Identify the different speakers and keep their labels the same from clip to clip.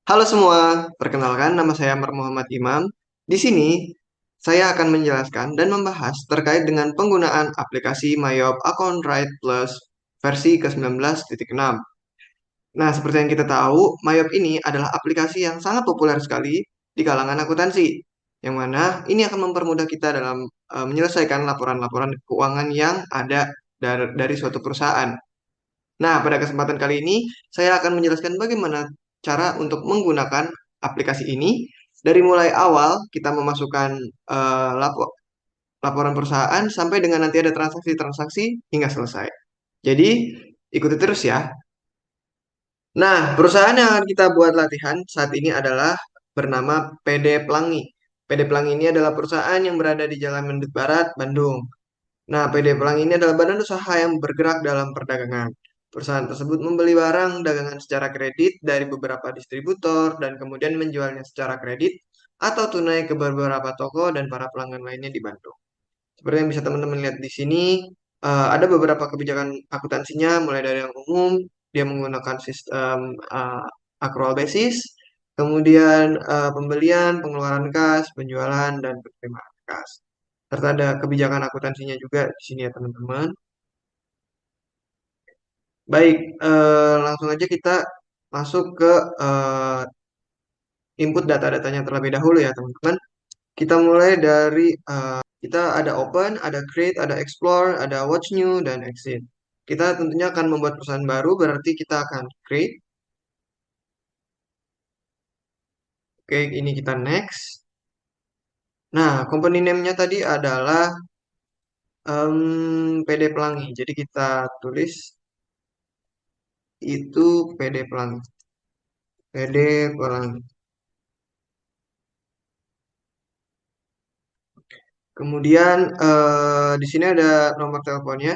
Speaker 1: Halo semua, perkenalkan nama saya Amar Muhammad Imam. Di sini saya akan menjelaskan dan membahas terkait dengan penggunaan aplikasi Mayop Account Write Plus versi ke-19.6. Nah, seperti yang kita tahu, Mayop ini adalah aplikasi yang sangat populer sekali di kalangan akuntansi, yang mana ini akan mempermudah kita dalam menyelesaikan laporan-laporan keuangan yang ada dari suatu perusahaan. Nah, pada kesempatan kali ini saya akan menjelaskan bagaimana cara untuk menggunakan aplikasi ini dari mulai awal kita memasukkan laporan perusahaan sampai dengan nanti ada transaksi-transaksi hingga selesai. Jadi, ikuti terus ya. Nah, perusahaan yang akan kita buat latihan saat ini adalah bernama PD Pelangi. PD Pelangi ini adalah perusahaan yang berada di Jalan Mendut Barat, Bandung. Nah, PD Pelangi ini adalah badan usaha yang bergerak dalam perdagangan. Perusahaan tersebut membeli barang dagangan secara kredit dari beberapa distributor dan kemudian menjualnya secara kredit atau tunai ke beberapa toko dan para pelanggan lainnya di Bandung. Seperti yang bisa teman-teman lihat di sini, ada beberapa kebijakan akuntansinya, mulai dari yang umum, dia menggunakan sistem accrual basis, kemudian pembelian, pengeluaran kas, penjualan, dan penerimaan kas. Serta ada kebijakan akuntansinya juga di sini ya teman-teman. Baik, langsung aja kita masuk ke eh, input data-datanya terlebih dahulu ya teman-teman. Kita mulai dari kita ada open, ada create, ada explore, ada watch new, dan exit. Kita tentunya akan membuat perusahaan baru, berarti kita akan create. Oke, ini kita next. Nah, company name-nya tadi adalah PD Pelangi. Jadi kita tulis itu PD Pelangi. PD Pelangi. Kemudian di sini ada nomor teleponnya.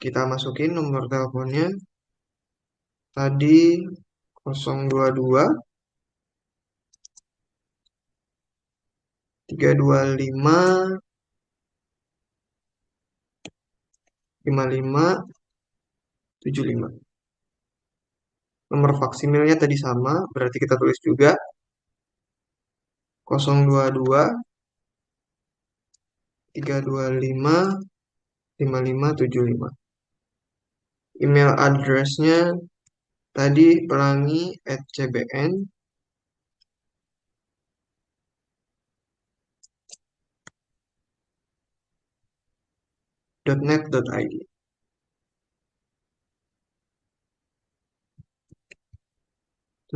Speaker 1: Kita masukin nomor teleponnya. Tadi 022 325 55 75. Nomor faksimilnya tadi sama, berarti kita tulis juga 022 325 5575. Email address-nya tadi pelangi@cbn.net.id.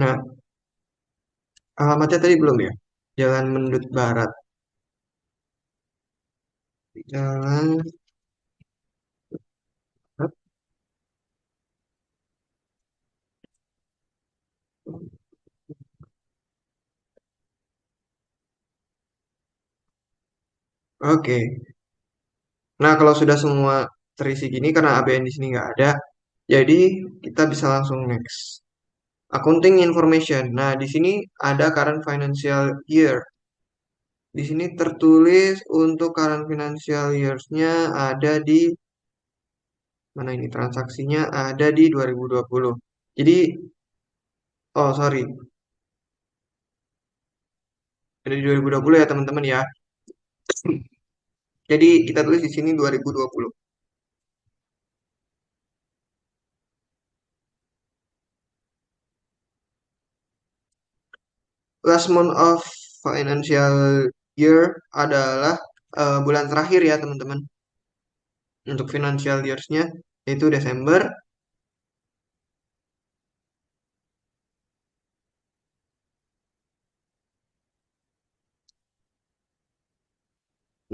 Speaker 1: Nah, alamatnya tadi belum ya? Jalan Mendut Barat. Jalan Barat. Oke. Nah, kalau sudah semua terisi gini, karena ABN di sini nggak ada, jadi kita bisa langsung next. Accounting information. Nah, di sini ada current financial year. Di sini tertulis untuk current financial years-nya ada di mana ini transaksinya ada di 2020. Jadi, oh sorry, ada di 2020 ya teman-teman ya. Jadi kita tulis di sini 2020. Last month of financial year adalah bulan terakhir ya teman-teman. Untuk financial years-nya yaitu Desember.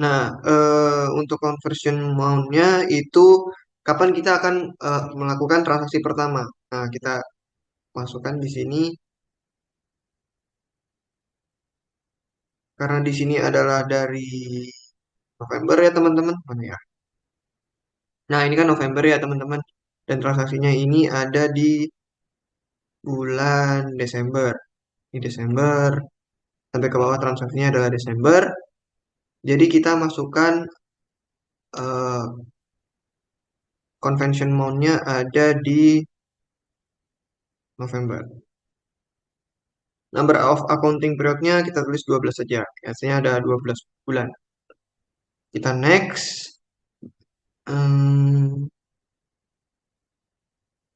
Speaker 1: Nah, untuk conversion amount-nya itu kapan kita akan melakukan transaksi pertama. Nah, kita masukkan di sini karena di sini adalah dari November ya teman-teman. Mana ya? Nah, ini kan November ya teman-teman. Dan transaksinya ini ada di bulan Desember. Ini Desember. Sampai ke bawah transaksinya adalah Desember. Jadi kita masukkan eh, convention amount-nya ada di November. Number of accounting periodnya kita tulis 12 saja. Biasanya ada 12 bulan. Kita next. Hmm,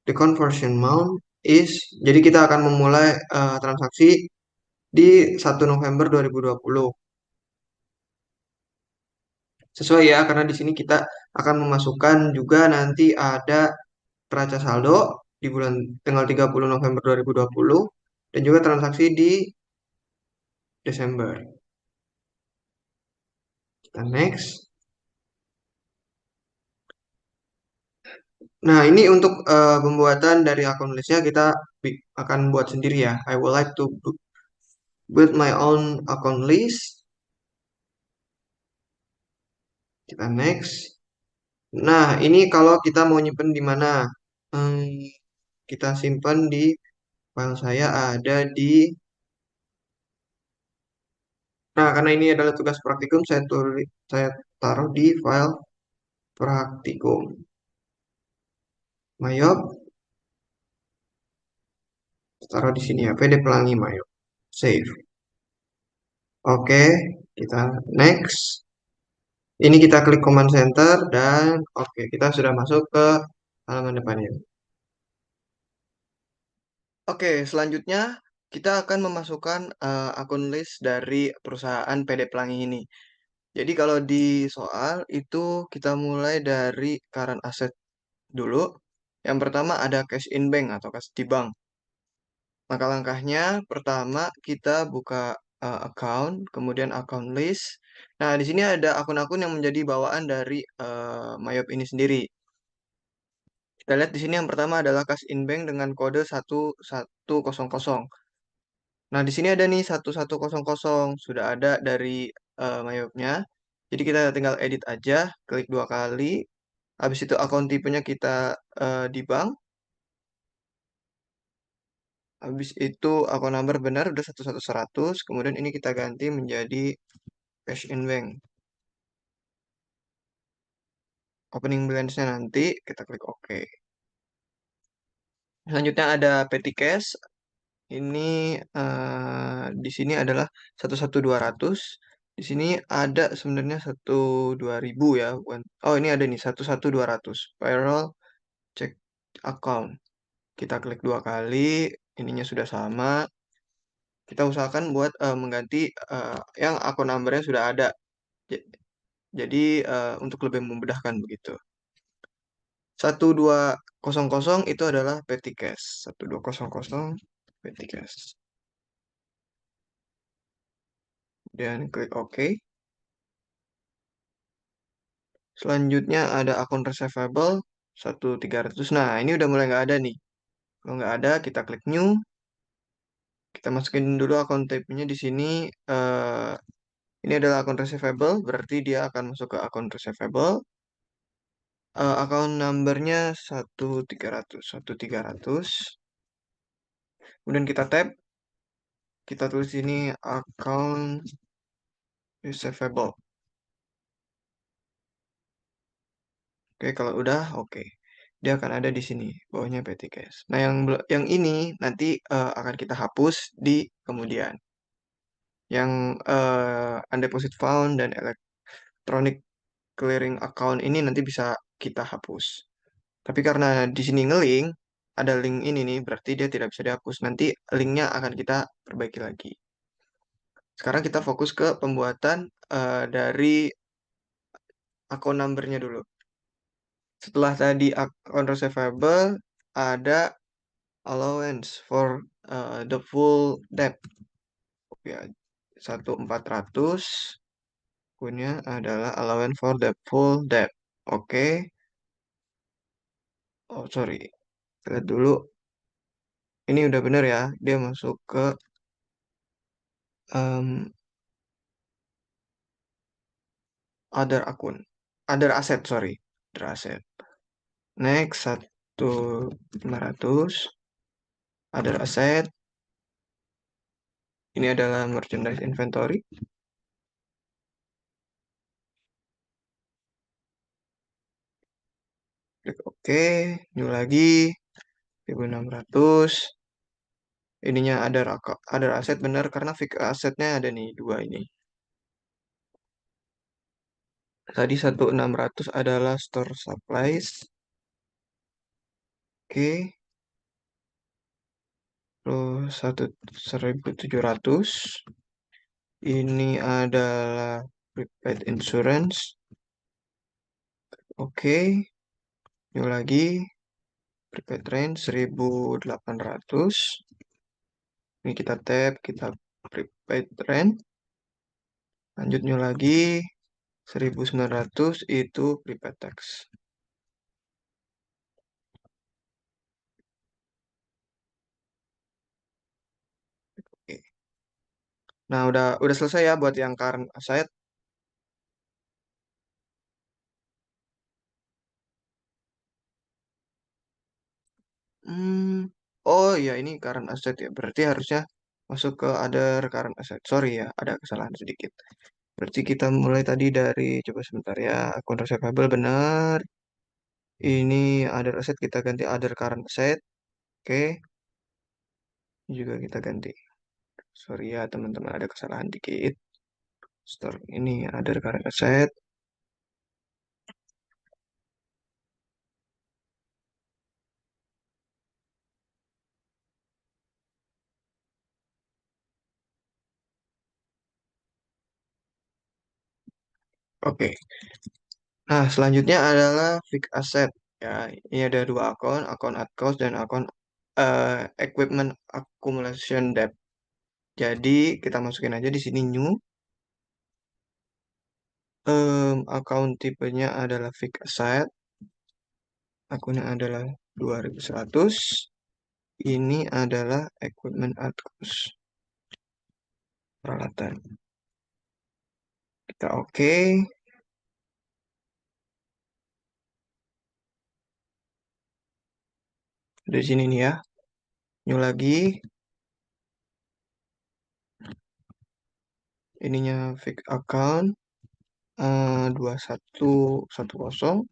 Speaker 1: the conversion amount is, jadi kita akan memulai transaksi di 1 November 2020. Sesuai ya, karena di sini kita akan memasukkan juga nanti ada neraca saldo di bulan tanggal 30 November 2020 dan juga transaksi di Desember. Kita next. Nah, ini untuk pembuatan dari akun listnya kita akan buat sendiri ya. I would like to build my own account list. Kita next. Nah, ini kalau kita mau nyimpen di mana? Hmm, kita simpan di file saya ada di. Nah, karena ini adalah tugas praktikum, saya taruh di file praktikum. Mayop, taruh di sini ya. PD Pelangi Mayop. Save. Oke, kita next. Ini kita klik command center dan oke, kita sudah masuk ke halaman depannya. Oke, selanjutnya kita akan memasukkan akun list dari perusahaan PD Pelangi ini. Jadi kalau di soal itu kita mulai dari current asset dulu. Yang pertama ada cash in bank atau cash di bank. Langkah-langkahnya pertama kita buka account, kemudian account list. Nah, di sini ada akun-akun yang menjadi bawaan dari Mayop ini sendiri. Kita lihat di sini yang pertama adalah cash in bank dengan kode 1100. Nah, di sini ada nih 1100 sudah ada dari Mayopnya. Jadi kita tinggal edit aja, klik 2 kali. Habis itu akun tipenya kita di bank. Habis itu akun number benar udah 11100. Kemudian ini kita ganti menjadi cash in bank. Opening balance-nya nanti kita klik OK. Selanjutnya ada petty cash. Ini di sini adalah 11200. Di sini ada sebenarnya 12000 ya, bukan. Oh, ini ada nih 11200. Payroll check account. Kita klik 2 kali, ininya sudah sama. Kita usahakan buat mengganti yang akun numbernya sudah ada. J- Jadi untuk lebih memudahkan begitu. 1200 itu adalah petty cash. 1200 petty cash. Dan klik OK. Selanjutnya ada akun receivable 1300. Nah, ini udah mulai nggak ada nih. Kalau nggak ada, kita klik new. Kita masukin dulu akun type-nya di sini. eh, ini adalah akun receivable, berarti dia akan masuk ke akun receivable. Akun numbernya 1300. Kemudian kita tab. Kita tulis ini akun receivable. Oke, kalau udah, oke. Dia akan ada di sini, bawahnya petty cash. Nah, yang ini nanti akan kita hapus di kemudian. Yang undeposit found dan electronic clearing account ini nanti bisa kita hapus. Tapi karena di sini ngelink, ada link ini nih, berarti dia tidak bisa dihapus. Nanti linknya akan kita perbaiki lagi. Sekarang kita fokus ke pembuatan dari akun numbernya dulu. Setelah tadi account receivable, ada allowance for the full debt. Ya, 1400 punya adalah allowance for the full debt. Oke. Oh, sorry. Lihat dulu. Ini udah benar ya. Dia masuk ke um, other akun. Other asset, sorry. Other asset. Next, 1500. Other asset. Ini adalah merchandise inventory. Klik OK. New lagi. 1600. ininya ada aset benar karena fixed asetnya ada nih dua ini. Tadi 1.600 adalah store supplies. Oke, terus 1.700 ini adalah prepaid insurance. Oke, ini lagi prepaid rent 1.800. Ini kita tap, kita prepaid rent. Lanjutnya lagi 1.900 itu prepaid tax. Oke. Nah, udah selesai ya buat yang current asset. Hmm, oh iya ini current asset ya. Berarti harusnya masuk ke other current asset. Sorry ya, ada kesalahan sedikit. Berarti kita mulai tadi dari coba sebentar ya. Akun receivable benar. Ini other asset kita ganti other current asset. Oke, ini juga kita ganti. Sorry ya teman-teman ada kesalahan dikit. Store ini other current asset. Oke. Nah, selanjutnya adalah fixed asset. Ya, ini ada dua akun at cost dan akun equipment accumulation debt. Jadi kita masukin aja di sini new. Account tipenya adalah fixed asset. Akunnya adalah 2.100. Ini adalah equipment at cost peralatan. Kita oke. Di sini nih ya. New lagi. Ininya fixed account 2110.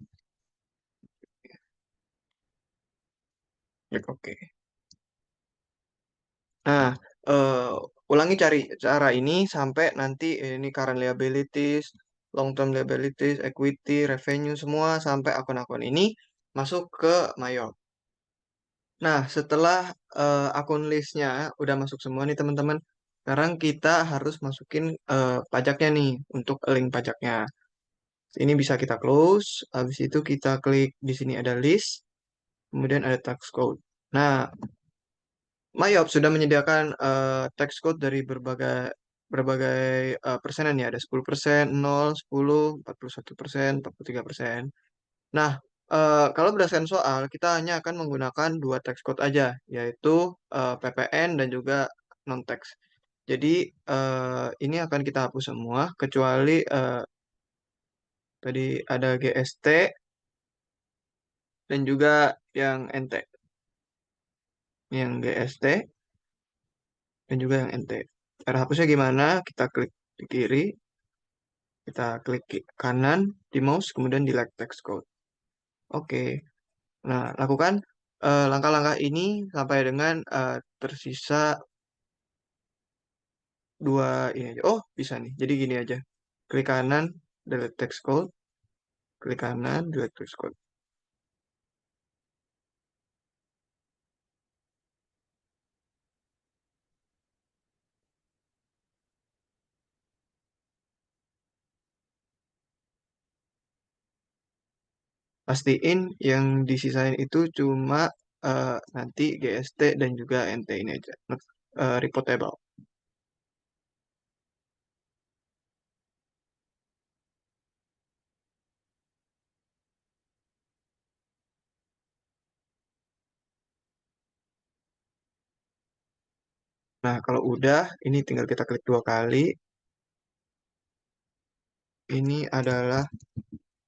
Speaker 1: Klik oke. Nah, eh, ulangi cari cara ini sampai nanti ini current liabilities, long term liabilities, equity, revenue semua sampai akun-akun ini masuk ke Mayor. Nah, setelah akun listnya udah masuk semua nih teman-teman, sekarang kita harus masukin pajaknya nih untuk link pajaknya. Ini bisa kita close, habis itu kita klik di sini ada list, kemudian ada tax code. Nah, Mayop sudah menyediakan tax code dari berbagai berbagai persenan ya, ada 10%, 0, 10, 41%, 43%. Nah, kalau berdasarkan soal, kita hanya akan menggunakan dua tax code aja, yaitu PPN dan juga non-tax. Jadi, ini akan kita hapus semua, kecuali tadi ada GST dan juga yang NT. Yang GST dan juga yang NT. Cara hapusnya gimana? Kita klik di kiri, kita klik kanan di mouse, kemudian delete text code. Oke. Nah, lakukan langkah-langkah ini sampai dengan tersisa dua ini aja. Oh, bisa nih. Jadi gini aja. Klik kanan, delete text code. Klik kanan, delete text code. Pastiin yang disisain itu cuma nanti GST dan juga NT ini aja. Reportable. Nah, kalau udah, ini tinggal kita klik dua kali. Ini adalah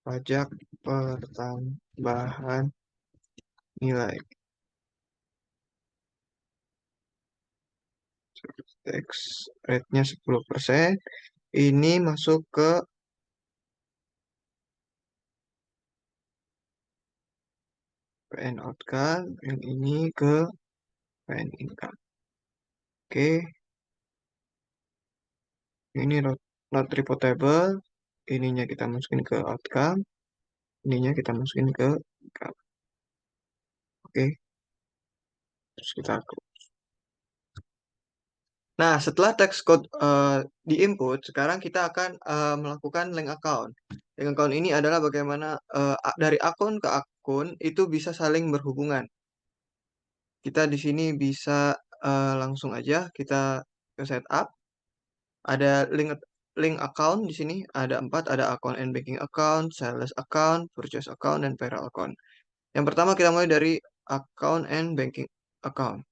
Speaker 1: pajak pertambahan nilai. Tax rate-nya 10%. Ini masuk ke PN outcome, yang ini ke PN income. oke. Ini not reportable. Ininya kita masukin ke outcome. Ininya kita masukin ke outcome. Oke, terus kita. Nah, setelah teks code di-input, sekarang kita akan melakukan link account. Link account ini adalah bagaimana dari akun ke akun itu bisa saling berhubungan. Kita di sini bisa langsung aja kita ke setup. Ada link account di sini ada 4, ada account and banking account, sales account, purchase account, dan payroll account. Yang pertama kita mulai dari account and banking account.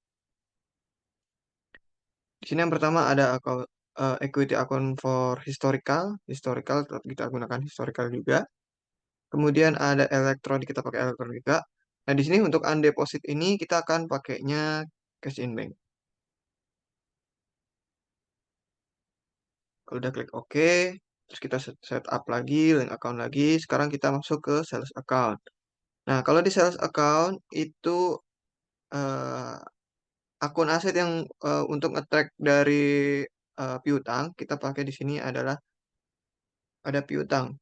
Speaker 1: Di sini yang pertama ada account equity account for historical, historical tetap kita gunakan historical juga. Kemudian ada elektronik, kita pakai elektronik juga. Nah, di sini untuk undeposit ini kita akan pakainya cash in bank. Kalau udah klik OK, terus kita set up lagi, link account lagi. Sekarang kita masuk ke sales account. Nah, kalau di sales account itu eh, akun aset yang untuk nge-track dari piutang, kita pakai di sini adalah ada piutang,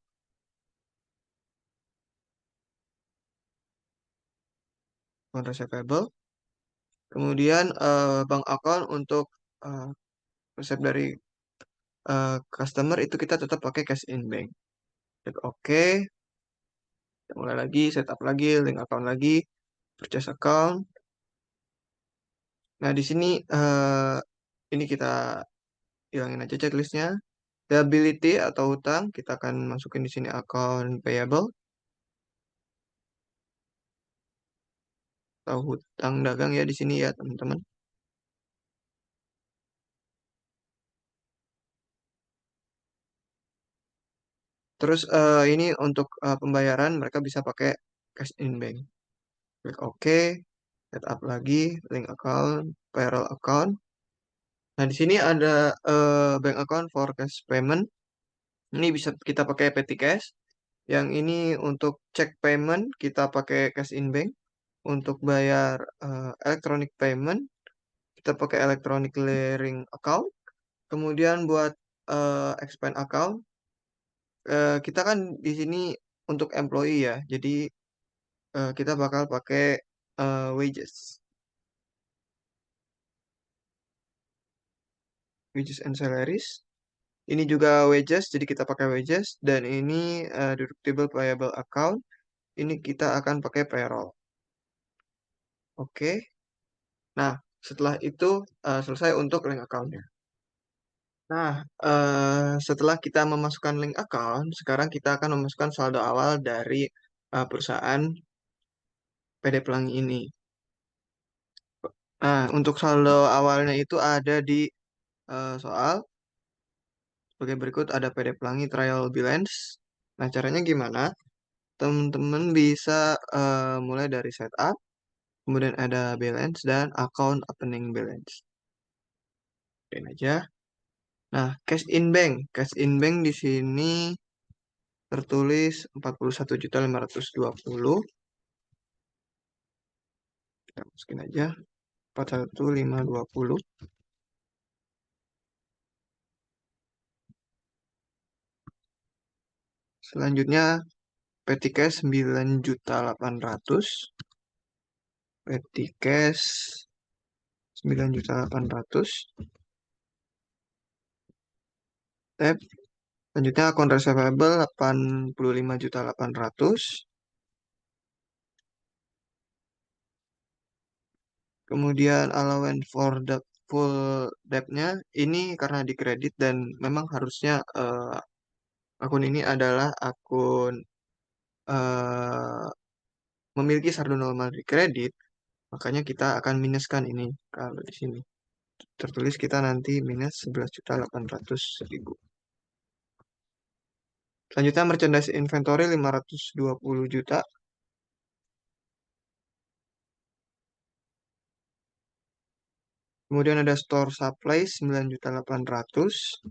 Speaker 1: account receivable. Kemudian bank account untuk eh, resep dari customer itu kita tetap pakai cash in bank. Klik OK, kita mulai lagi, setup lagi, link account lagi, purchase account. Nah, di sini ini kita hilangin aja checklistnya. Liability atau hutang, kita akan masukin di sini account payable atau hutang dagang ya di sini ya teman-teman. Terus ini untuk pembayaran mereka bisa pakai cash in bank. Klik OK, setup lagi, link account, payroll account. Nah, di sini ada bank account for cash payment. Ini bisa kita pakai petty cash. Yang ini untuk check payment kita pakai cash in bank. Untuk bayar electronic payment kita pakai electronic clearing account. Kemudian buat expand account kita kan di sini untuk employee ya. Jadi kita bakal pakai wages, wages and salaries. Ini juga wages, jadi kita pakai wages. Dan ini deductible payable account. Ini kita akan pakai payroll. Oke. Nah, setelah itu selesai untuk link account-nya. Nah, setelah kita memasukkan link account, sekarang kita akan memasukkan saldo awal dari perusahaan PD Pelangi ini. Nah, untuk saldo awalnya itu ada di soal sebagai berikut, ada PD Pelangi trial balance. Nah, caranya gimana? Teman-teman bisa mulai dari setup, kemudian ada balance dan account opening balance. Oke aja. Nah, cash in bank. Cash in bank di sini tertulis 41.520. Kita masukin aja 41.520. Selanjutnya petty cash 9.800. Petty cash 9.800. Tab. Selanjutnya account receivable 85.800. Kemudian allowance for the full debt-nya ini karena di kredit dan memang harusnya akun ini adalah akun eh, memiliki saldo normal di kredit, makanya kita akan minuskan ini. Kalau di sini tertulis kita nanti minus 11.800.000. Selanjutnya merchandise inventory 520 juta. Kemudian ada store supply 9.800.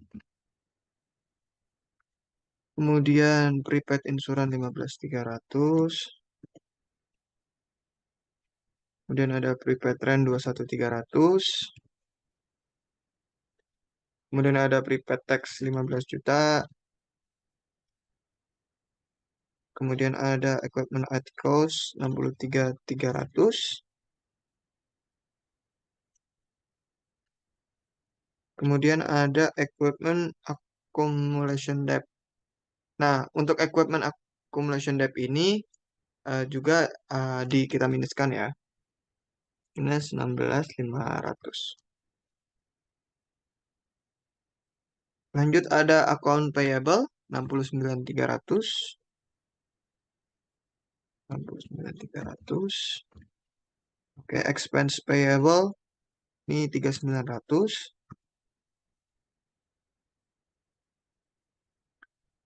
Speaker 1: Kemudian prepaid insurance 15.300. Kemudian ada prepaid rent 21.300. Kemudian ada prepaid tax 15 juta. Kemudian ada equipment articles 63.300. Kemudian ada equipment accumulation debt. Nah, untuk equipment accumulation debt ini juga kita minuskan ya. Minus 16.500. Lanjut ada account payable 69.300. 69.300. Oke, expense payable ini 3900.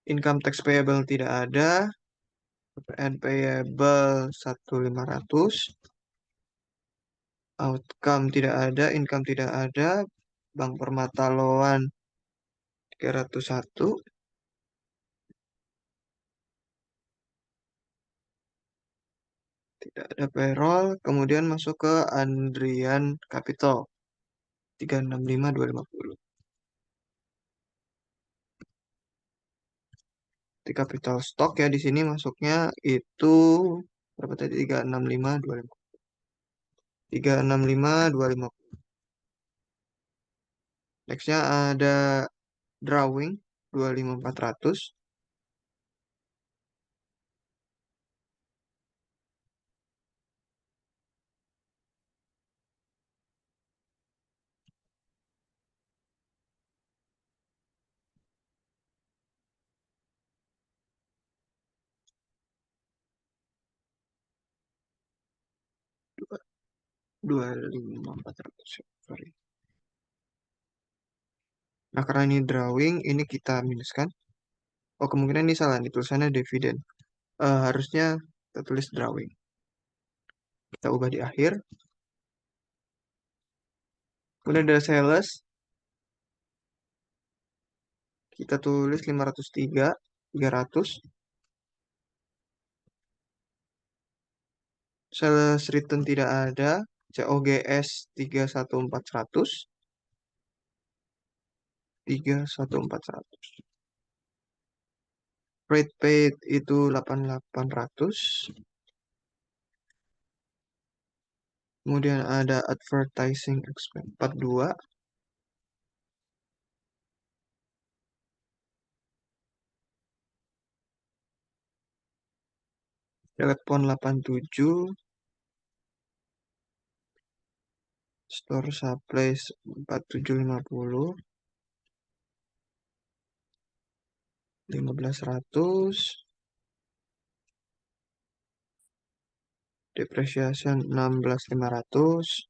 Speaker 1: Income tax payable tidak ada. PPN payable 1.500. Outcome tidak ada, income tidak ada. Bank Permata Loan 301. Tidak ada payroll. Kemudian masuk ke Andrian Capital 365.250. Di capital stock ya di sini masuknya itu berapa tadi? 365.250. 365.250. Nextnya ada drawing 25.400. Dua 25.400, sorry. Nah, karena ini drawing, ini kita minuskan. Oh, kemungkinan ini salah. Ini tulisannya dividen. Harusnya kita tulis drawing. Kita ubah di akhir. Kemudian ada sales. Kita tulis 503.300. Sales return tidak ada. COGS 314.100. 314.100. Rate paid itu 88.100. Kemudian ada advertising expense 42. Telepon 87. Store supplies 4750. 1500. Depreciation 16.500.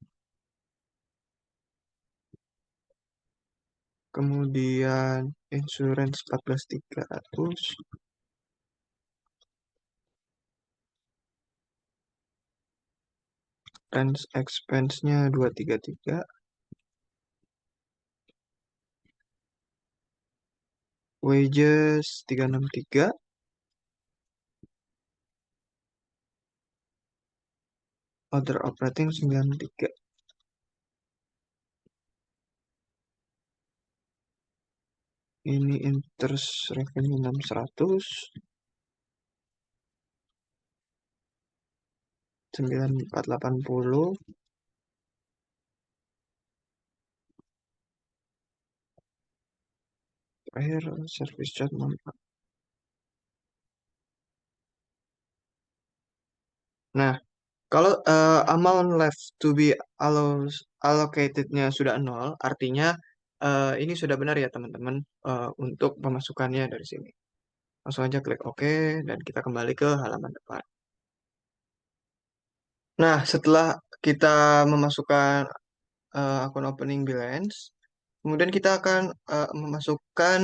Speaker 1: Kemudian insurance 14.300. Rent expense-nya 233. Wages 363. Other operating 93. Ini interest revenue 600. 9480. Terakhir service charge 64. Nah, kalau amount left to be allocatednya sudah nol, artinya ini sudah benar ya teman-teman untuk pemasukannya dari sini. Langsung aja klik OK dan kita kembali ke halaman depan. Nah, setelah kita memasukkan akun opening balance, kemudian kita akan memasukkan,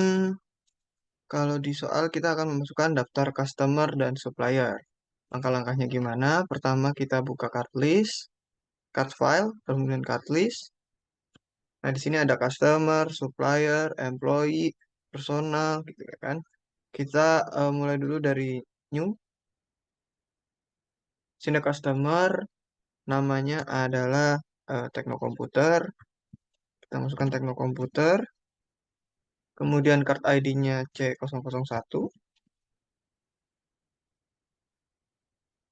Speaker 1: kalau di soal kita akan memasukkan daftar customer dan supplier. Langkah-langkahnya gimana? Pertama kita buka card list, card file, kemudian card list. Nah, di sini ada customer, supplier, employee, personal, gitu ya kan. Kita mulai dulu dari new. Sini customer, namanya adalah Teknokomputer. Kita masukkan Teknokomputer. kemudian card ID-nya C001,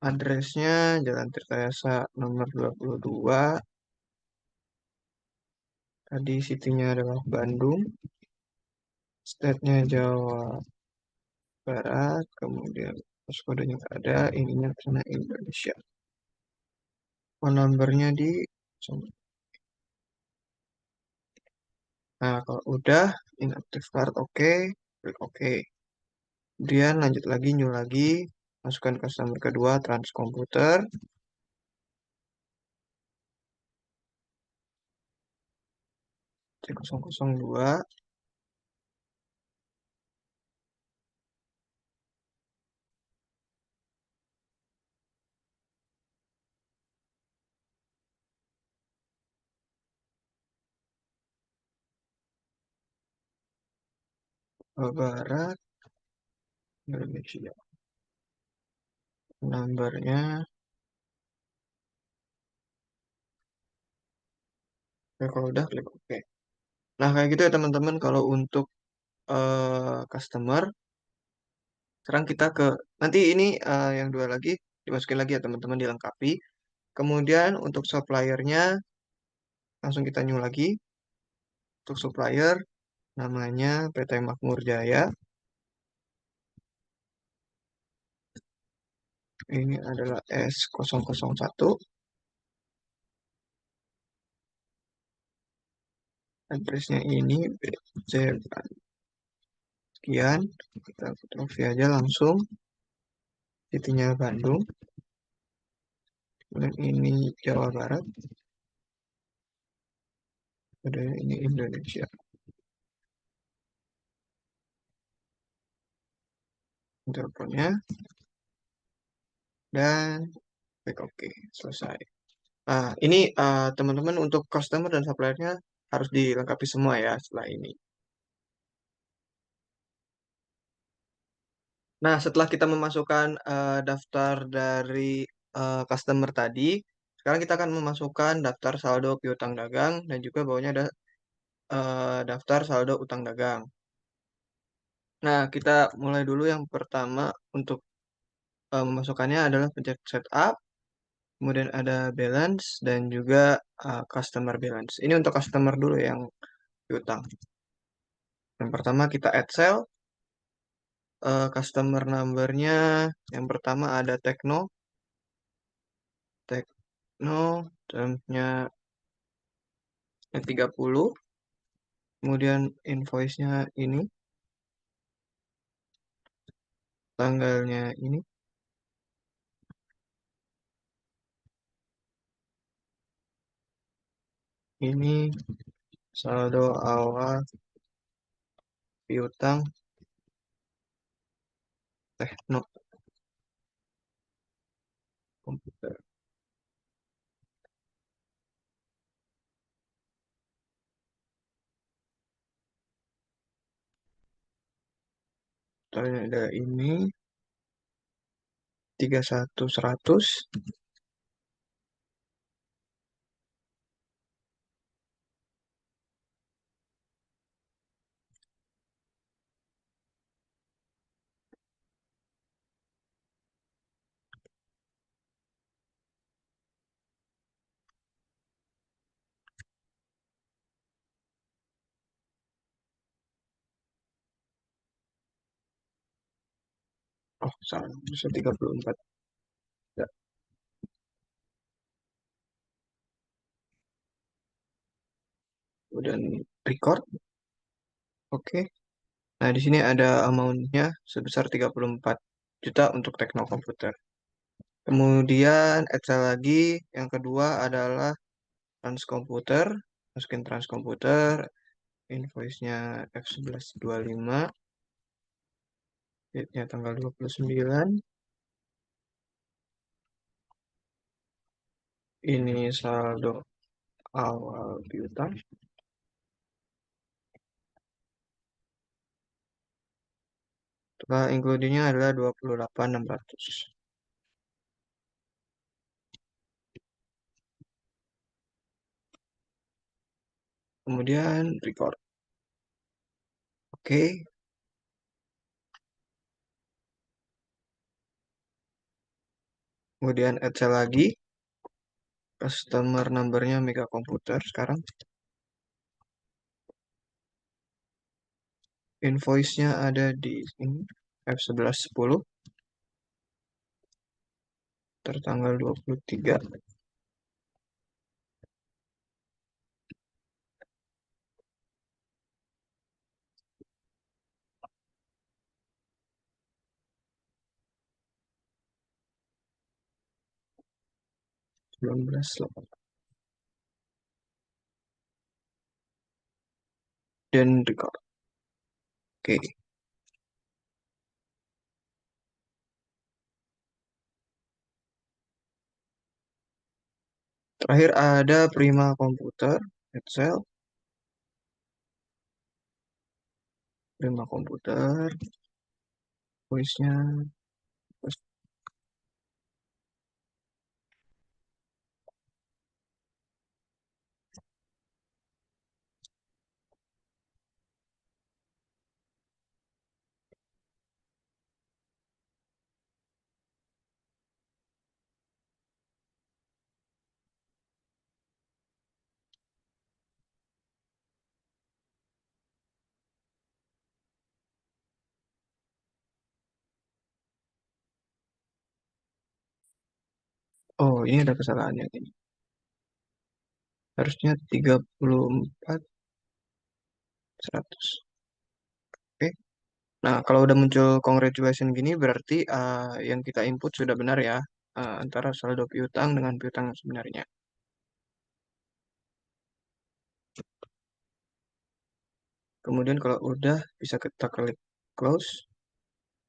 Speaker 1: address-nya Jalan Tirtayasa nomor 22, tadi city-nya adalah Bandung, state-nya Jawa Barat, kemudian kodenya nggak ada, ininya sana Indonesia. Phone number-nya di. Nah, kalau udah inactive card, oke, klik oke. Kemudian lanjut lagi, new lagi, masukkan customer kedua, transkomputer, C002, Jawa Barat, Indonesia. Numbernya, ya kalau udah klik oke. Nah, kayak gitu ya teman-teman kalau untuk customer. Sekarang kita ke, nanti ini yang dua lagi, dimasukin lagi ya teman-teman, dilengkapi. Kemudian untuk suppliernya, langsung kita new lagi. Untuk supplier, namanya PT Makmur Jaya. Ini adalah S001. Addressnya ini BC sekian. Kita fotografi aja langsung. Titiknya Bandung. Dan ini Jawa Barat. Dan ini Indonesia. Teleponnya. Dan klik OK. Selesai. Nah, ini teman-teman untuk customer dan suppliernya harus dilengkapi semua ya setelah ini. Nah, setelah kita memasukkan daftar dari customer tadi, sekarang kita akan memasukkan daftar saldo piutang dagang dan juga bawahnya ada daftar saldo utang dagang. Nah, kita mulai dulu yang pertama untuk memasukkannya adalah pencet setup, kemudian ada balance dan juga customer balance. Ini untuk customer dulu yang piutang. Yang pertama kita add sale, customer number-nya yang pertama ada Tekno, termnya 30, kemudian invoice-nya ini, tanggalnya ini saldo awal piutang Tekno komputer. Totalnya ada ini 31.100. Oh, salah, bisa 34. Ya, kemudian record. Oke. Nah, di sini ada amount-nya sebesar 34 juta untuk Tekno komputer. Kemudian Excel lagi, yang kedua adalah transkomputer. Masukin transkomputer, invoice-nya F1125, date-nya tanggal 29. Ini saldo awal piutang. Total including-nya adalah 28.600. Kemudian record. Oke, kemudian add cell lagi. Customer numbernya Mega Komputer sekarang. Invoice-nya ada di sini. F1110 tertanggal 23. 19 dan record. Oke. Terakhir ada Prima Komputer, Excel, Prima Komputer, voice-nya. Oh, ini ada kesalahannya ini. Harusnya 34.100. Oke. Nah, kalau udah muncul congratulation gini berarti yang kita input sudah benar ya. Antara saldo piutang dengan piutang sebenarnya. Kemudian kalau udah bisa kita klik close.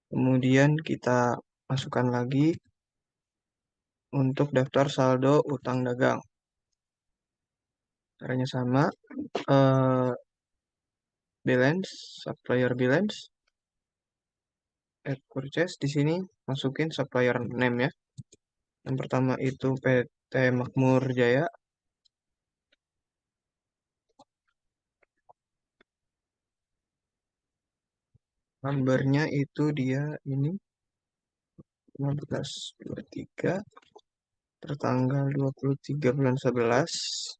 Speaker 1: Kemudian kita masukkan lagi untuk daftar saldo utang dagang. Caranya sama. eh, Balance, supplier balance, add purchase. Di sini masukin supplier name ya. Yang pertama itu PT Makmur Jaya. Numbernya itu dia ini 1523 tertanggal 23 bulan 11.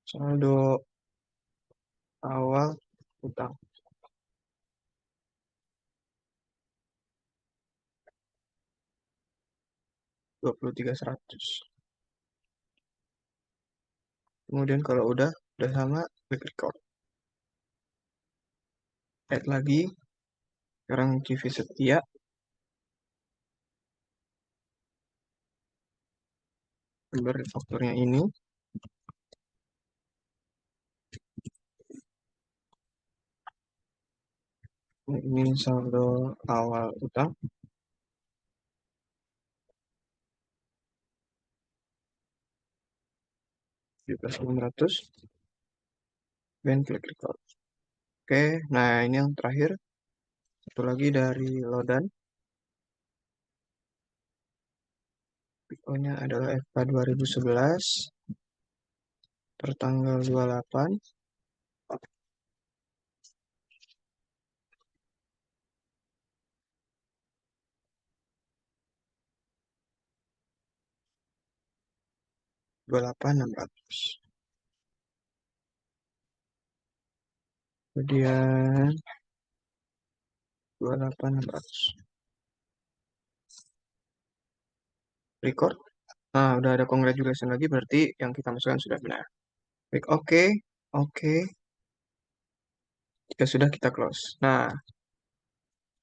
Speaker 1: Saldo awal utang 23.100. Kemudian kalau udah sama klik record. Add lagi. Sekarang CV Setia. Number fakturnya ini. Ini saldo awal utang 17.600 dan klik record. Oke, nah ini yang terakhir. Satu lagi dari Lodan. PO-nya adalah FK 2011 tertanggal 28 28.600. Kemudian 28.600. Record. Nah, udah ada congratulation lagi berarti yang kita masukkan sudah benar. Klik OK. Oke. Jika sudah kita close. Nah,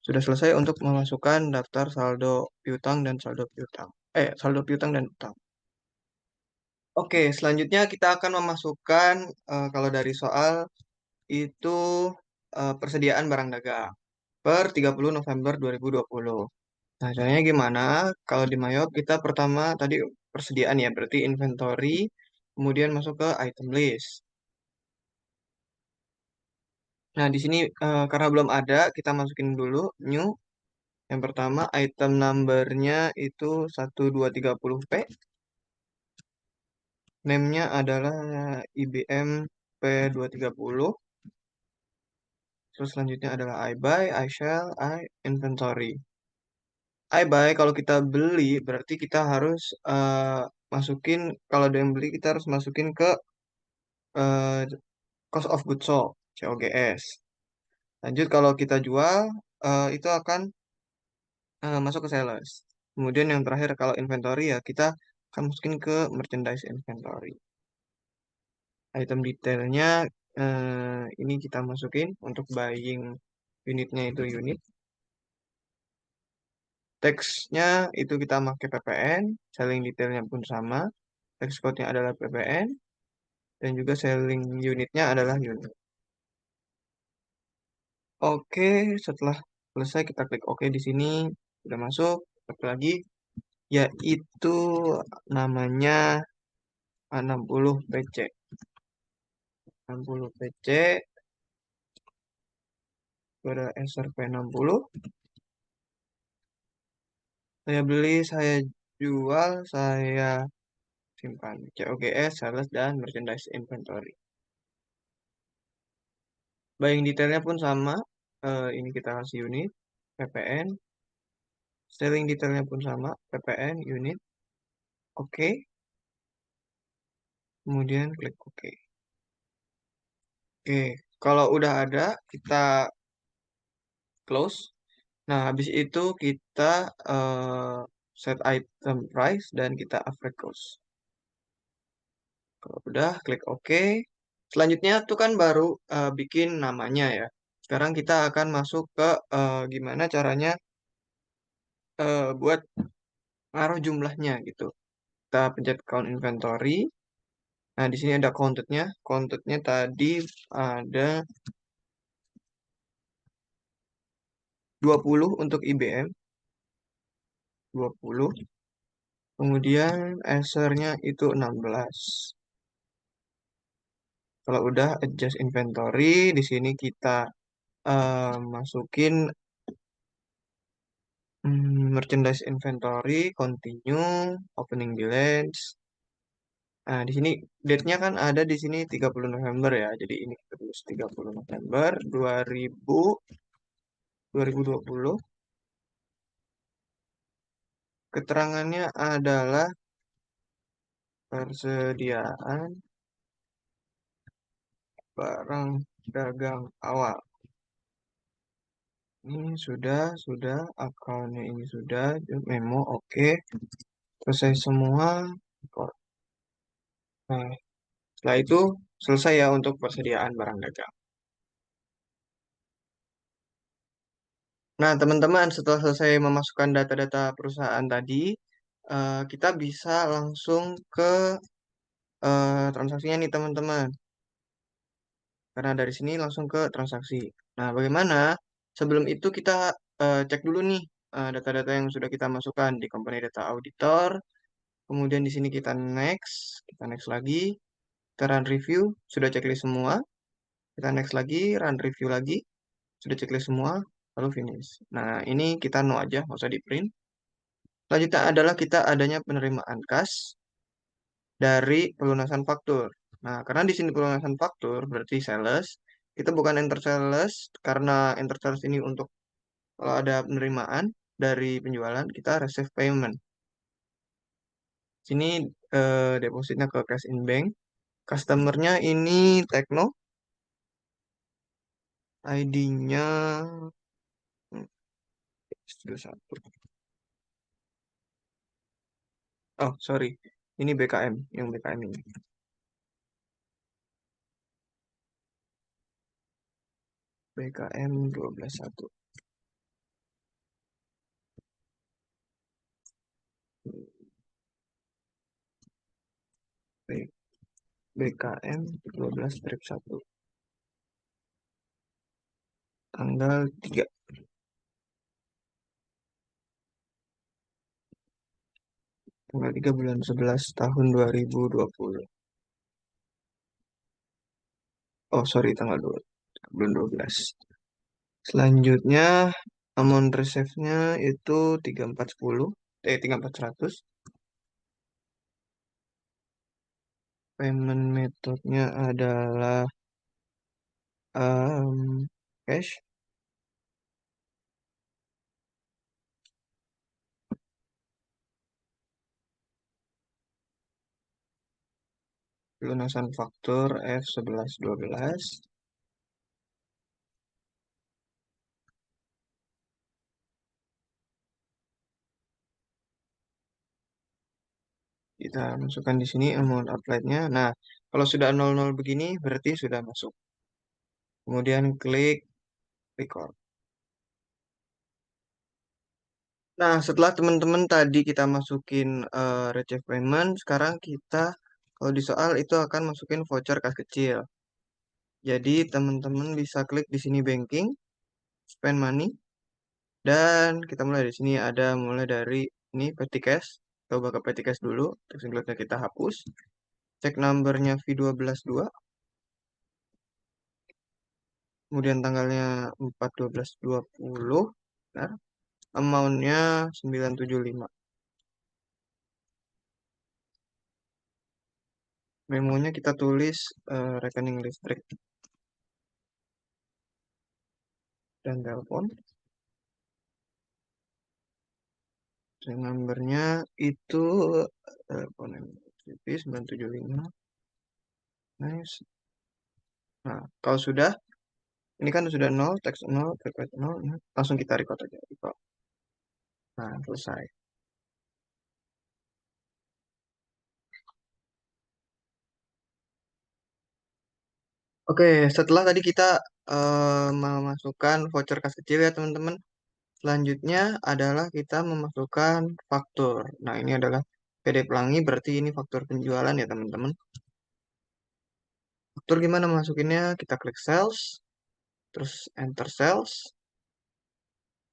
Speaker 1: sudah selesai untuk memasukkan daftar saldo piutang dan saldo piutang. Saldo piutang dan utang. Oke, selanjutnya kita akan memasukkan kalau dari soal itu persediaan barang dagang per 30 November 2020. Nah, caranya gimana? Kalau di Mayop kita pertama tadi persediaan ya, berarti inventory, kemudian masuk ke item list. Nah, di sini karena belum ada, kita masukin dulu new. Yang pertama item numbernya itu 1230P. Name-nya adalah IBM P230. Terus selanjutnya adalah I buy, I sell, I inventory. I buy kalau kita beli berarti kita harus masukin, kalau ada yang beli kita harus masukin ke eh, cost of goods sold, COGS. Lanjut kalau kita jual itu akan masuk ke sales. Kemudian yang terakhir kalau inventory ya kita akan masukin ke merchandise inventory. Item detailnya ini kita masukin untuk buying unitnya itu unit. Teksnya itu kita pakai PPN, selling detailnya pun sama. Text code-nya adalah PPN, dan juga selling unitnya adalah unit. Oke, setelah selesai kita klik OK di sini. Sudah masuk, klik lagi, yaitu namanya 60 PC. 60 PC, pada SRP 60. Saya beli, saya jual, saya simpan. COGS, sales, dan merchandise inventory. Buying detailnya pun sama. Ini kita kasih unit, PPN. Selling detailnya pun sama, PPN, unit. Oke. Kemudian klik OK. Oke, kalau udah ada, kita close. Nah, habis itu kita set item price dan kita average cost. Kalau udah, klik OK. Selanjutnya tuh kan baru bikin namanya ya. Sekarang kita akan masuk ke gimana caranya buat ngaruh jumlahnya gitu. Kita pencet count inventory. Nah, di sini ada counted-nya. Counted-nya tadi ada 20 untuk IBM. 20. Kemudian Acer-nya itu 16. Kalau udah adjust inventory, di sini kita masukin merchandise inventory, continue, opening balance. Nah, di sini date-nya kan ada di sini 30 November ya. Jadi ini kita tulis 30 November 2020. Keterangannya adalah persediaan barang dagang awal. Ini sudah, akunnya ini sudah, memo oke, selesai semua. Nah, setelah itu selesai ya untuk persediaan barang dagang. Nah, teman-teman, setelah selesai memasukkan data-data perusahaan tadi, kita bisa langsung ke transaksinya nih, teman-teman. Karena dari sini langsung ke transaksi. Nah, bagaimana? Sebelum itu kita cek dulu nih data-data yang sudah kita masukkan di company data auditor. Kemudian di sini kita next lagi, kita run review, sudah checklist semua. Kita next lagi, run review lagi, sudah checklist semua, lalu finish. Nah, ini kita no aja, nggak usah di print. Selanjutnya adalah kita adanya penerimaan kas dari pelunasan faktur. Nah, karena di sini pelunasan faktur berarti sales, kita bukan enter sales, karena enter sales ini untuk kalau ada penerimaan dari penjualan, kita receive payment. Sini depositnya ke cash in bank. Customernya ini Tekno, ID-nya 21. Oh, sorry. Ini BKM, yang BKM ini. BKM 121. BKM 12-1. Tanggal 3. Tanggal 3 bulan 11 tahun 2020. Oh, sorry, tanggal 2. Bulan 12. Selanjutnya, amount reserve-nya itu 3410. 3400. payment metodenya adalah cash. Lunasan faktur F1112. Kita masukkan di sini amount applied-nya. Nah, kalau sudah 00 begini berarti sudah masuk. Kemudian klik record. Nah, setelah teman-teman tadi kita masukin receive payment, sekarang kita kalau di soal itu akan masukin voucher kas kecil. Jadi teman-teman bisa klik di sini banking, spend money, dan kita mulai di sini ada mulai dari ini petty cash. Coba ke petty cash dulu, terus include-nya kita hapus. Cek numbernya V122, kemudian tanggalnya 4/12/20, nah, amount-nya 975. Memonya kita tulis rekening listrik dan telepon. Dan numbernya itu telepon MCP 975. Nice. Nah, kalau sudah, ini kan sudah 0, teks 0, terkait 0, nah, langsung kita record aja. Record. Nah, selesai. Oke, setelah tadi kita memasukkan voucher kas kecil ya teman-teman. Selanjutnya adalah kita memasukkan faktur. Nah, ini adalah PD Pelangi, berarti ini faktur penjualan ya teman-teman. Faktur gimana masukinnya? Kita klik sales, terus enter sales.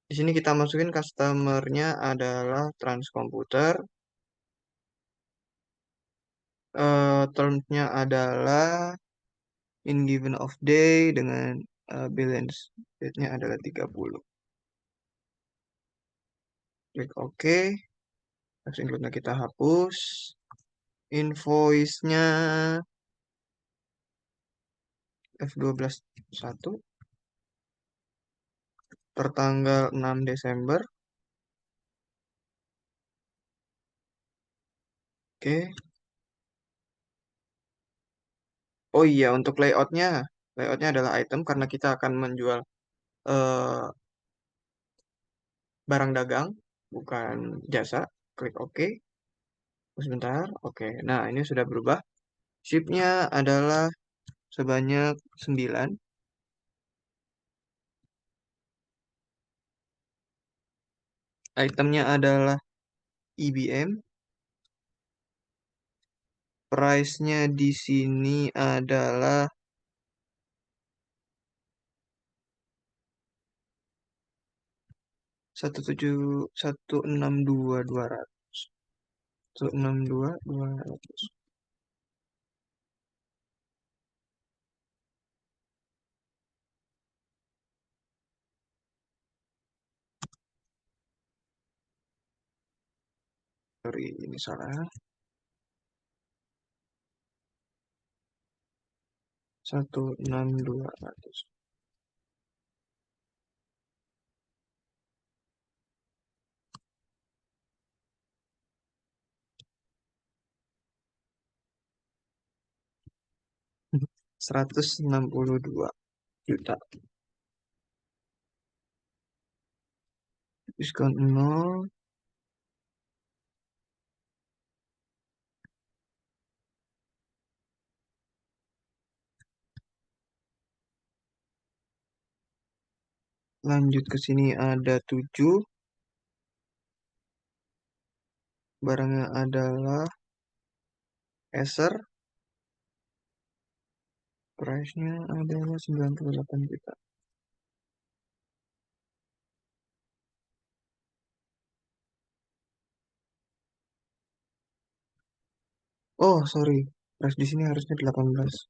Speaker 1: Di sini kita masukin customernya adalah Transkomputer. Termsnya adalah in given of day dengan balance date-nya adalah 30. Klik OK. Terus include-nya kita hapus. Invoice-nya F12 1 tertanggal 6 Desember. Oke. Oh iya, untuk layoutnya adalah item karena kita akan menjual eh, barang dagang, bukan jasa. Klik OK. Sebentar. Oke. Nah, ini sudah berubah. Ship-nya adalah sebanyak 9. Itemnya adalah IBM. Price-nya di sini adalah 16162.200. 162.200. Sorry, ini salah. 162.200. 162 juta. Diskon 0. Lanjut ke sini ada 7. Barangnya adalah Acer. Price-nya adalah 98 juta. Oh, sorry. Price di sini harusnya 18.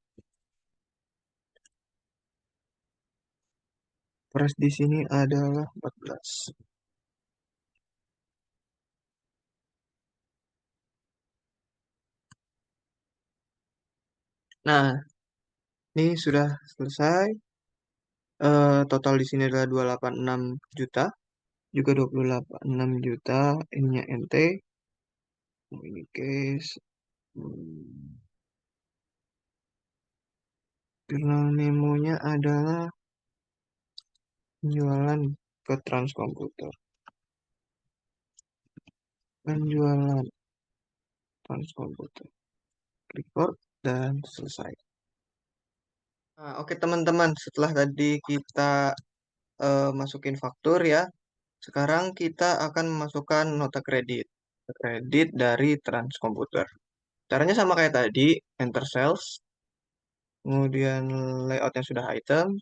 Speaker 1: Price di sini adalah 14. Nah, ini sudah selesai. Total di sini adalah 286 juta, juga 286 juta. Ininya NT, oh, ini case. Jurnal memonya adalah penjualan ke Transkomputer. Penjualan Transkomputer. Record dan selesai. Nah, oke teman-teman, setelah tadi kita masukin faktur ya, sekarang kita akan memasukkan nota kredit. Kredit dari Transkomputer. Caranya sama kayak tadi, enter sales, kemudian layoutnya sudah item,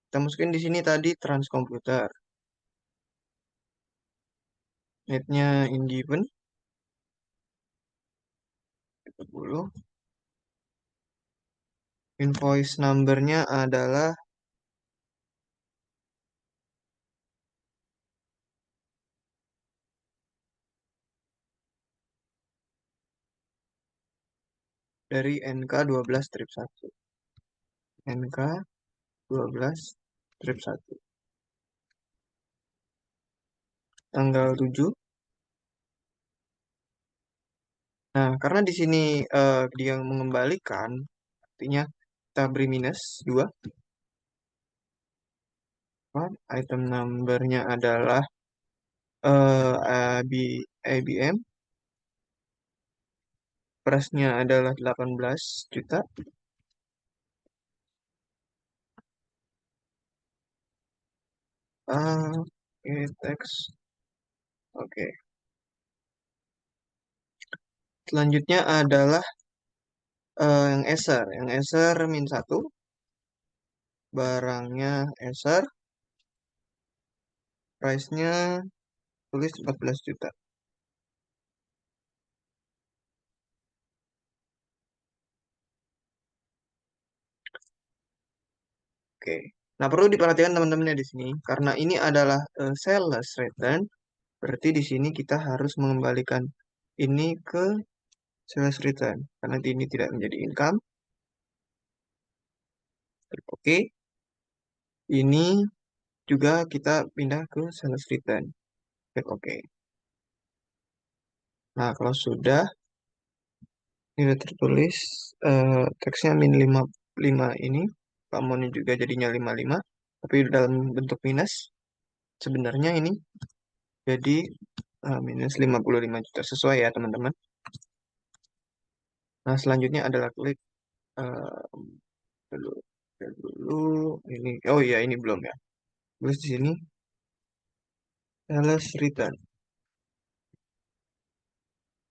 Speaker 1: kita masukin di sini tadi Transkomputer. Netnya in given, 10. Invoice numbernya adalah dari NK12-1. NK12-1. Tanggal 7. Nah, karena di sini dia mengembalikan, artinya kita beri minus 2. Item numbernya adalah ABM. Price-nya adalah 18 juta. Oke, teks. Oke. Selanjutnya adalah yang Acer. Yang Acer min 1. Barangnya Acer. Price-nya tulis 14 juta. Oke. Nah, perlu diperhatikan teman-temannya di sini. Karena ini adalah sales return. Berarti di sini kita harus mengembalikan ini ke sales return. Karena ini tidak menjadi income. Klik OK. Ini juga kita pindah ke sales return. Klik OK. Nah, kalau sudah, ini sudah tertulis teksnya min 55 ini. Kamunya juga jadinya 55. Tapi dalam bentuk minus. Sebenarnya ini jadi minus 55 juta. Sesuai ya, teman-teman. Nah, selanjutnya adalah klik eh, dulu, dulu ini. Oh iya, ini belum ya. Tulis di sini sales return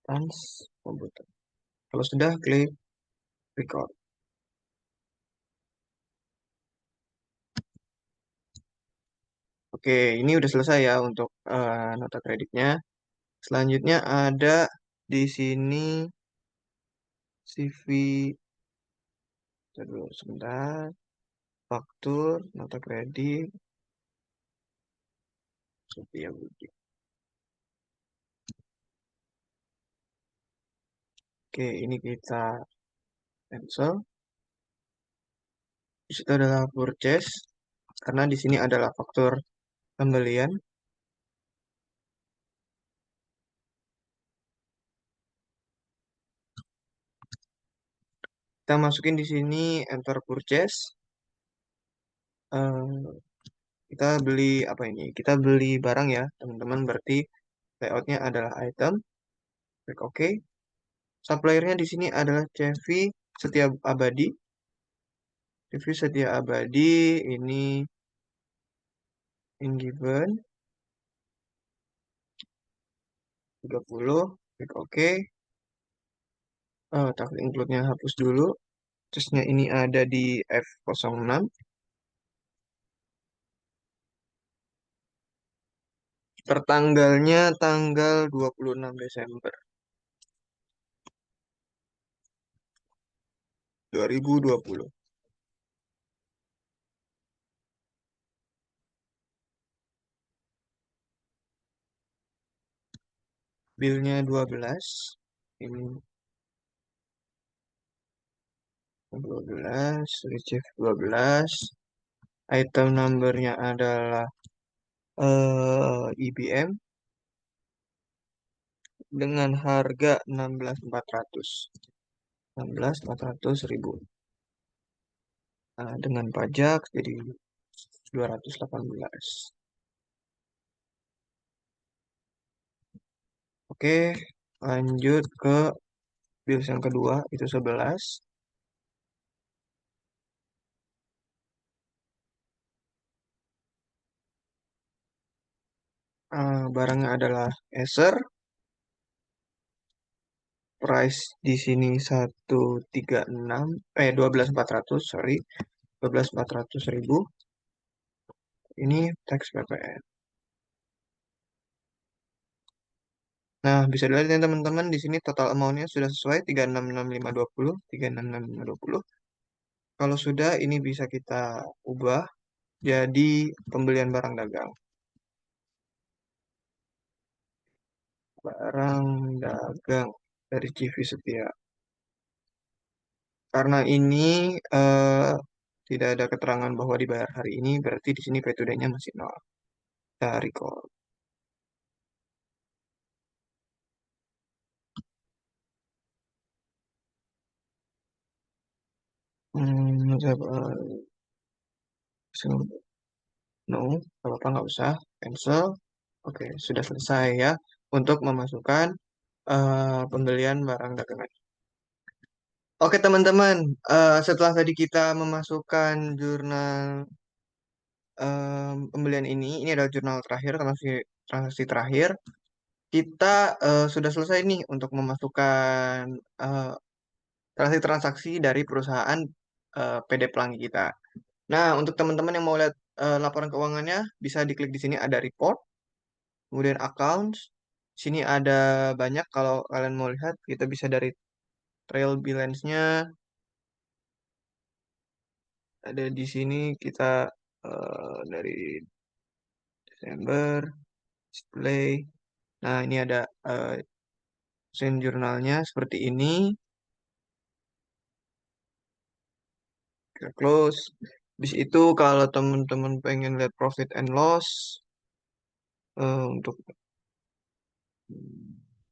Speaker 1: trans komputer. Kalau sudah klik record. Oke, ini udah selesai ya untuk nota kreditnya. Selanjutnya ada di sini CV. Dulu sebentar. Faktur, nota kredit, Sophia Budi. Oke, ini kita cancel. Di situ adalah purchase, karena di sini adalah faktur pembelian. Kita masukin di sini enter purchase. Eh, kita beli apa ini? Kita beli barang ya, teman-teman. Berarti layoutnya adalah item. Klik OK. Suppliernya di sini adalah CV Setia Abadi. CV Setia Abadi ini in given 30. Klik OK. Tax include-nya hapus dulu. Terusnya ini ada di F06. Tertanggalnya tanggal 26 Desember 2020. Bilnya 12. Ini 12, receive 12. Item numbernya adalah IBM dengan harga 16.400. 16.400 ribu. Nah, dengan pajak jadi 218. Oke, lanjut ke bills yang kedua, itu 11. Barangnya adalah Acer. Price di sini 136, 12.400, sorry. 12.400 ribu. Ini tax PPN. Nah, bisa dilihat ya teman-teman, di sini total amount-nya sudah sesuai 366.520, 366.520. Kalau sudah, ini bisa kita ubah jadi pembelian barang dagang. Barang dagang dari CV Setia. Karena ini tidak ada keterangan bahwa dibayar hari ini, berarti di sini pay today-nya masih nol. Kita record. No, apa-apa nggak usah. Cancel. Oke, sudah selesai ya untuk memasukkan pembelian barang dagangan. Oke teman-teman, setelah tadi kita memasukkan jurnal pembelian ini adalah jurnal terakhir, transaksi terakhir. Kita sudah selesai nih untuk memasukkan eh, transaksi-transaksi dari perusahaan PD Pelangi kita. Nah, untuk teman-teman yang mau lihat laporan keuangannya, bisa diklik di sini ada report, kemudian accounts. Sini ada banyak kalau kalian mau lihat, kita bisa dari trail balance-nya, ada di sini kita dari Desember, display. Nah, ini ada sen jurnalnya seperti ini. Kita close. Habis itu kalau teman-teman pengen lihat profit and loss untuk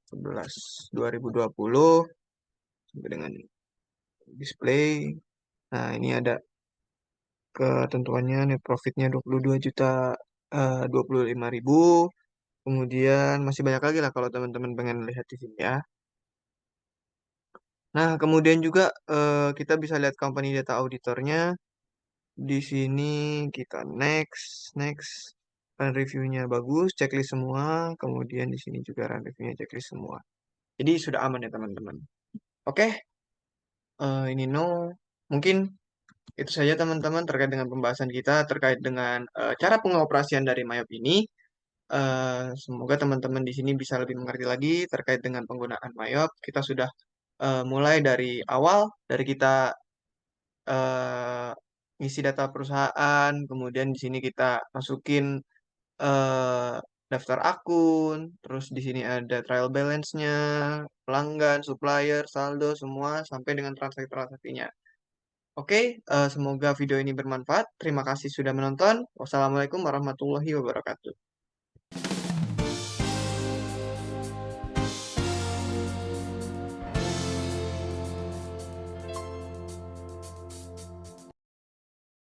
Speaker 1: 11 2020 sampai dengan display. Nah, ini ada ketentuannya net profitnya 22 juta 25.000. Kemudian masih banyak lagi lah kalau teman-teman pengen lihat di sini ya. Nah, kemudian juga kita bisa lihat company data auditornya. Di sini kita next, next. Run review-nya bagus, checklist semua. Kemudian di sini juga run review-nya checklist semua. Jadi sudah aman ya teman-teman. Oke, ini no. Mungkin itu saja teman-teman terkait dengan pembahasan kita terkait dengan cara pengoperasian dari Mayop ini. Semoga teman-teman di sini bisa lebih mengerti lagi terkait dengan penggunaan Mayop. Kita sudah mulai dari awal, dari kita ngisi data perusahaan, kemudian di sini kita masukin eh, daftar akun, terus di sini ada trial balance-nya, pelanggan, supplier, saldo, semua sampai dengan transaksi-transaksinya. Oke, semoga video ini bermanfaat. Terima kasih sudah menonton. Wassalamualaikum warahmatullahi wabarakatuh.